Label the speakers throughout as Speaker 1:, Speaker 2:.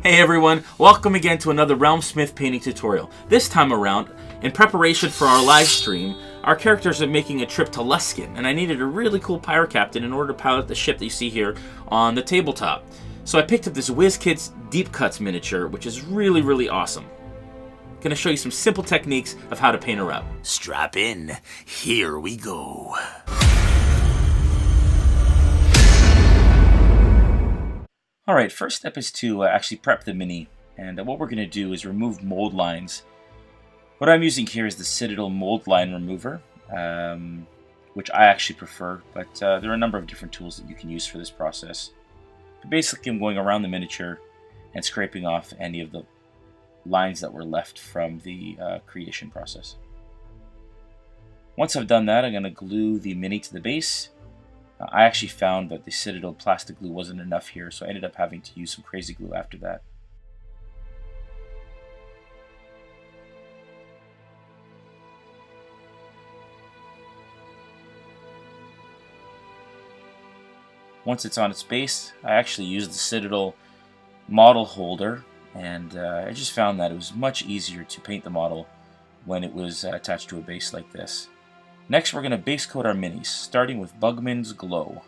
Speaker 1: Hey everyone, welcome again to another RealmSmith painting tutorial. This time around, in preparation for our live stream, our characters are making a trip to Luskin, and I needed a really cool pirate captain in order to pilot the ship that you see here on the tabletop. So I picked up this Wizkids Deep Cuts miniature, which is really awesome. I'm going to show you some simple techniques of how to paint her up.
Speaker 2: Strap in, here we go.
Speaker 1: Alright, first step is to actually prep the mini, and what we're going to do is remove mold lines. What I'm using here is the Citadel mold line remover, which I actually prefer, but there are a number of different tools that you can use for this process. But basically I'm going around the miniature and scraping off any of the lines that were left from the creation process. Once I've done that, I'm going to glue the mini to the base. I actually found that the Citadel plastic glue wasn't enough here, so I ended up having to use some crazy glue after that. Once it's on its base, I actually used the Citadel model holder, and I just found that it was much easier to paint the model when it was attached to a base like this. Next, we're going to base coat our minis, starting with Bugman's Glow.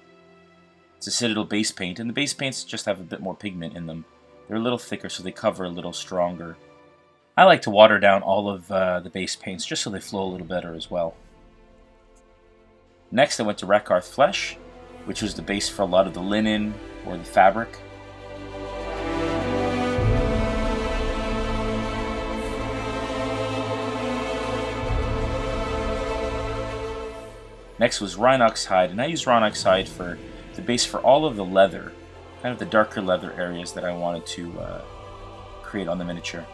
Speaker 1: It's a Citadel base paint, and the base paints just have a bit more pigment in them. They're a little thicker, so they cover a little stronger. I like to water down all of the base paints just so they flow a little better as well. Next, I went to Rakarth Flesh, which was the base for a lot of the linen or the fabric. Next was Rhinox Hide, and I used Rhinox Hide for the base for all of the leather, kind of the darker leather areas that I wanted to create on the miniature.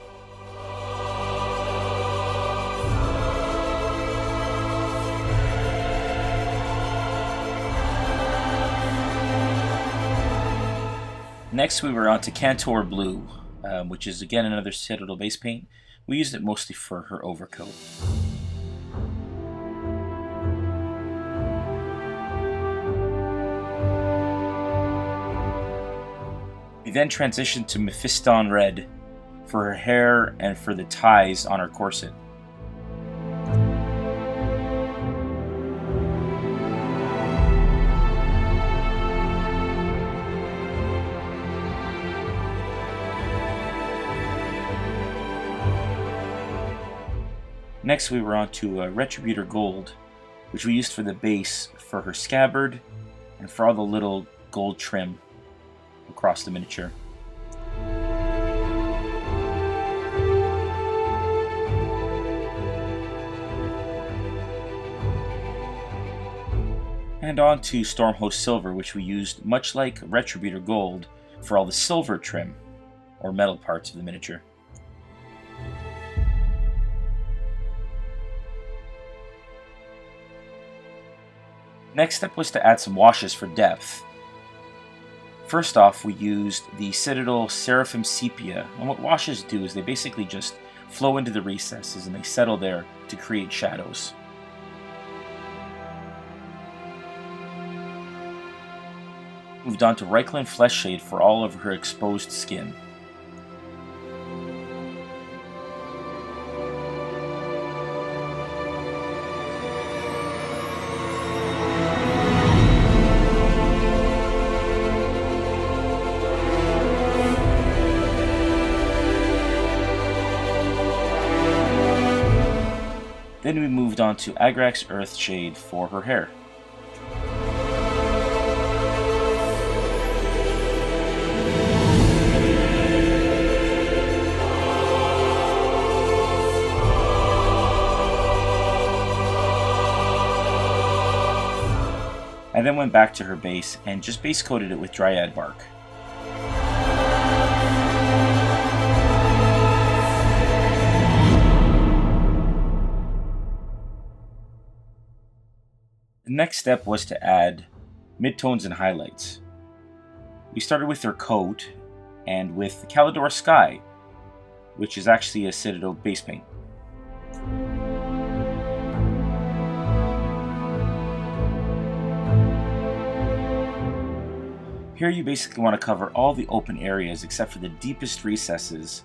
Speaker 1: Next we were on to Cantor Blue, which is again another Citadel base paint. We used it mostly for her overcoat. We then transitioned to Mephiston Red for her hair and for the ties on her corset. Next we were on to Retributor Gold, which we used for the base for her scabbard and for all the little gold trim across the miniature. And on to Stormhost Silver, which we used much like Retributor Gold for all the silver trim or metal parts of the miniature. Next step was to add some washes for depth. First off, we used the Citadel Seraphim Sepia, and what washes do is they basically just flow into the recesses and they settle there to create shadows. Moved on to Reichland Flesh Shade for all of her exposed skin. Then we moved on to Agrax Earth Shade for her hair. I then went back to her base and just base coated it with Dryad bark. The next step was to add midtones and highlights. We started with her coat and with the Calidor Sky, which is actually a Citadel base paint. Here you basically want to cover all the open areas except for the deepest recesses.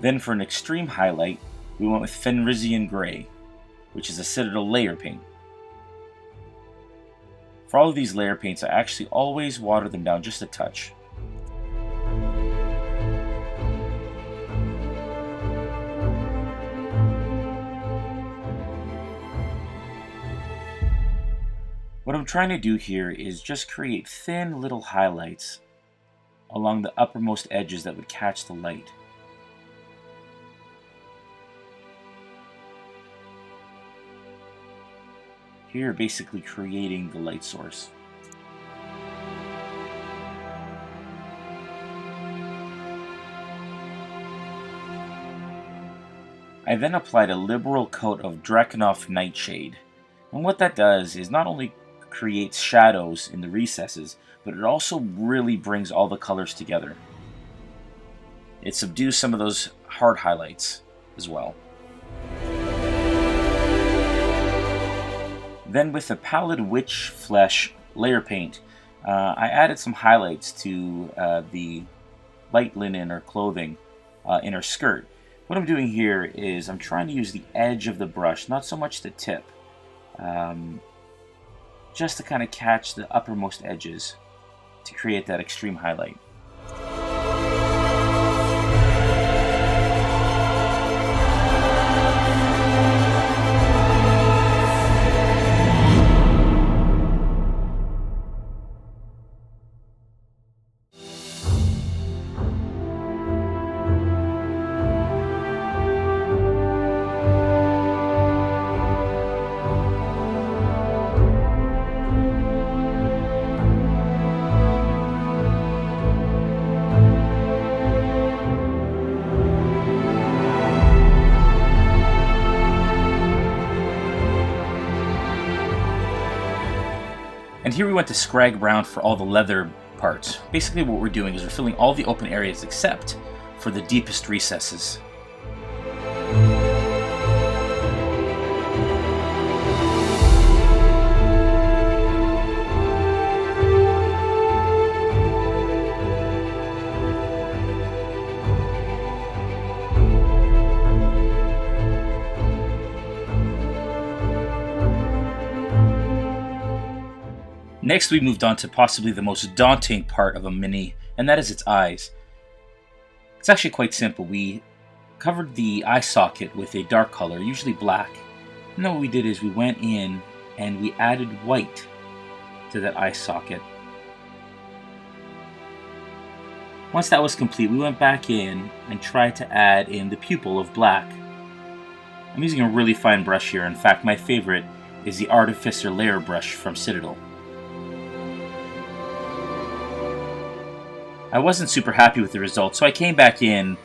Speaker 1: Then for an extreme highlight, we went with Fenrisian Grey, which is a Citadel layer paint. For all of these layer paints, I actually always water them down just a touch. What I'm trying to do here is just create thin little highlights along the uppermost edges that would catch the light. Here you're basically creating the light source. I then applied a liberal coat of Drakenhof Nightshade. And what that does is not only creates shadows in the recesses, but it also really brings all the colors together. It subdues some of those hard highlights as well. Then with the Pallid Witch Flesh layer paint, I added some highlights to the light linen or clothing in her skirt. What I'm doing here is I'm trying to use the edge of the brush, not so much the tip, just to kind of catch the uppermost edges to create that extreme highlight. And here we went to Scrag Brown for all the leather parts. Basically what we're doing is we're filling all the open areas except for the deepest recesses. Next we moved on to possibly the most daunting part of a mini, and that is its eyes. It's actually quite simple. We covered the eye socket with a dark color, usually black. And then what we did is we went in and we added white to that eye socket. Once that was complete, we went back in and tried to add in the pupil of black. I'm using a really fine brush here. In fact, my favorite is the Artificer Layer Brush from Citadel. I wasn't super happy with the result, so I came back in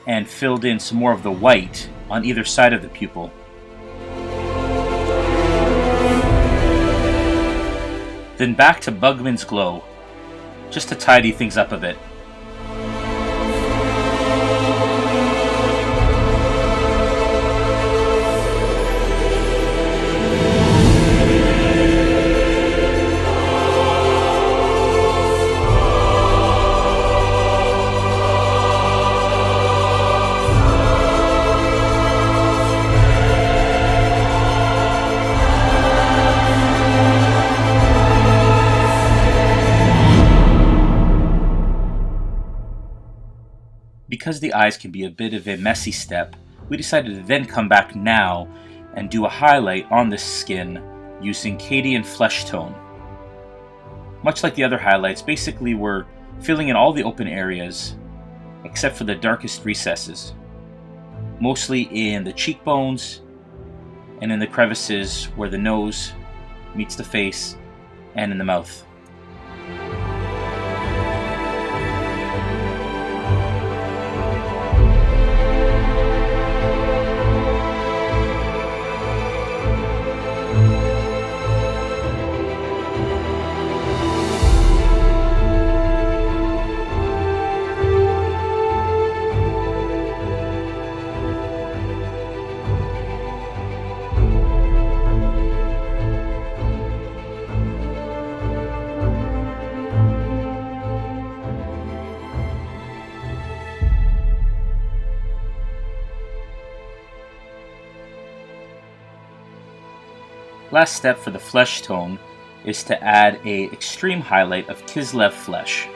Speaker 1: and filled in some more of the white on either side of the pupil. Then back to Bugman's Glow, just to tidy things up a bit. Because the eyes can be a bit of a messy step, we decided to then come back now and do a highlight on the skin using Cadian Flesh Tone. Much like the other highlights, basically we're filling in all the open areas except for the darkest recesses, mostly in the cheekbones and in the crevices where the nose meets the face and in the mouth. last step for the flesh tone is to add a extreme highlight of Kislev flesh.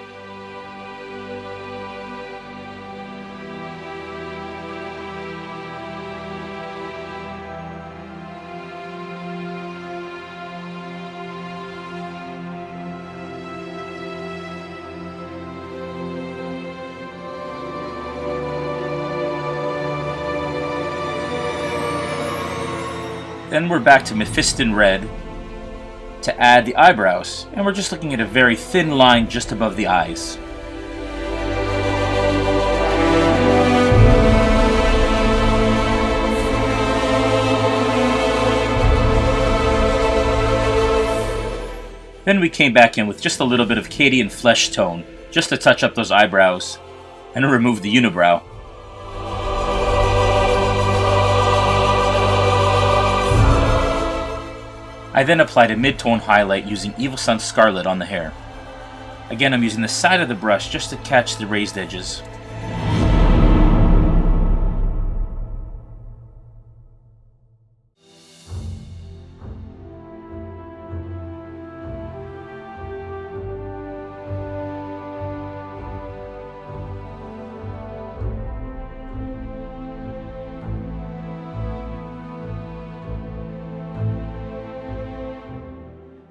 Speaker 1: Then we're back to Mephiston Red to add the eyebrows, and we're just looking at a very thin line just above the eyes. Then we came back in with just a little bit of Cadian flesh tone, just to touch up those eyebrows, and to remove the unibrow. I then applied a mid-tone highlight using Evil Sun Scarlet on the hair. Again, I'm using the side of the brush just to catch the raised edges.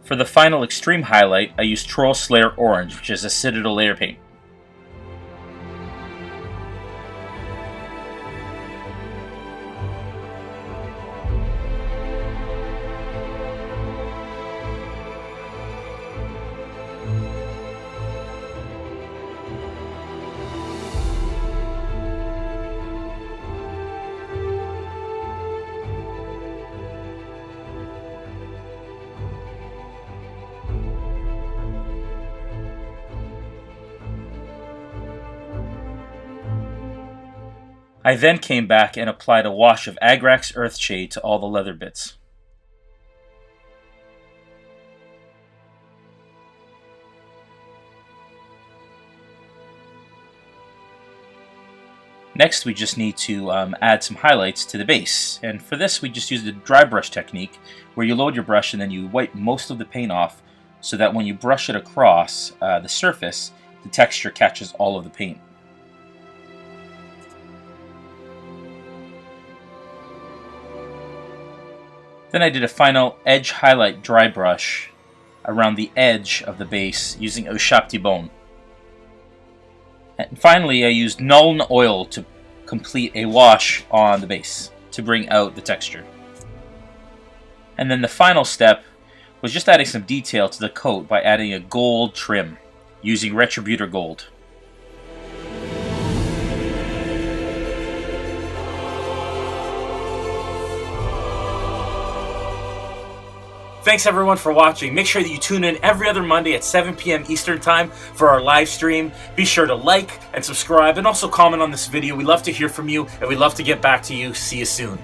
Speaker 1: For the final extreme highlight, I used Troll Slayer Orange, which is a Citadel layer paint. I then came back and applied a wash of Agrax Earthshade to all the leather bits. Next, we just need to add some highlights to the base, and for this we just used the dry brush technique, where you load your brush and then you wipe most of the paint off so that when you brush it across the surface, the texture catches all of the paint. Then I did a final edge highlight dry brush around the edge of the base using Ushapti Bone. And finally, I used Nuln Oil to complete a wash on the base to bring out the texture. And then the final step was just adding some detail to the coat by adding a gold trim using Retributor Gold. Thanks everyone for watching. Make sure that you tune in every other Monday at 7 p.m. Eastern Time for our live stream. Be sure to like and subscribe and also comment on this video. We love to hear from you and we love to get back to you. See you soon.